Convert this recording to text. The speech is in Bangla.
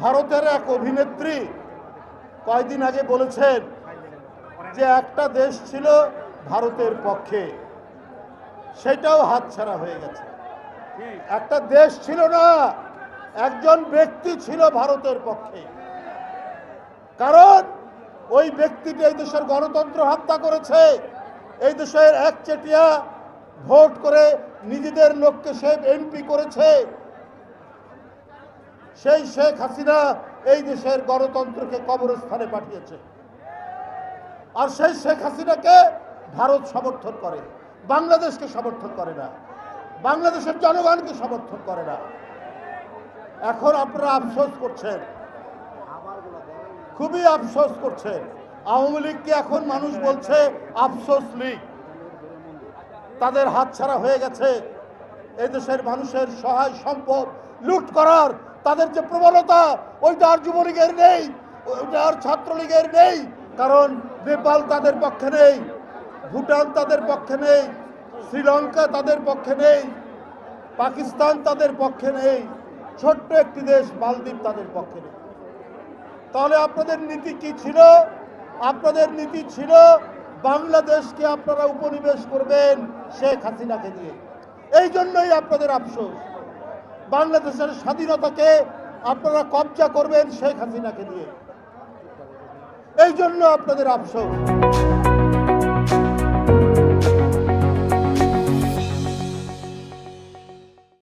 ভারতের এক অভিনেত্রী কয়েকদিন আগে বলেছেন যে একটা দেশ ছিল ভারতের পক্ষে, সেটাও হাতছাড়া হয়ে গেছে। একটা দেশ ছিল না, একজন ব্যক্তি ছিল ভারতের পক্ষে। কারণ ওই ব্যক্তিটি এই দেশের গণতন্ত্র হত্যা করেছে, এই দেশের একচেটিয়া ভোট করে নিজেদের লোককে সে এমপি করেছে। সেই শেখ হাসিনা এই দেশের গণতন্ত্রকে কবরস্থানে পাঠিয়েছে। আর সেই শেখ হাসিনাকে ভারত সমর্থন করে, বাংলাদেশকে সমর্থন করে না, বাংলাদেশের জনগণকে সমর্থন করে না। এখন আপনারা আফসোস করছেন, খুবই আফসোস করছেন। আওয়ামী লীগকে এখন মানুষ বলছে আফসোস লীগ। তাদের হাতছাড়া হয়ে গেছে। এই দেশের মানুষের সহায় সম্পদ লুট করার তাদের যে প্রবণতা, ওইটা আর যুবলীগের নেই, ওইটা আর ছাত্রলীগের নেই। কারণ নেপাল তাদের পক্ষে নেই, ভুটান তাদের পক্ষে নেই, শ্রীলঙ্কা তাদের পক্ষে নেই, পাকিস্তান তাদের পক্ষে নেই, ছোট্ট একটি দেশ মালদ্বীপ তাদের পক্ষে নেই। তাহলে আপনাদের নীতি কি ছিল? আপনাদের নীতি ছিল বাংলাদেশকে আপনারা উপনিবেশ করবেন শেখ হাসিনাকে দিয়ে। এই জন্যই আপনাদের আফসোস। বাংলাদেশের স্বাধীনতাকে আপনারা কবজা করবেন শেখ হাসিনাকে দিয়ে, এই জন্য আপনাদের আফসোস।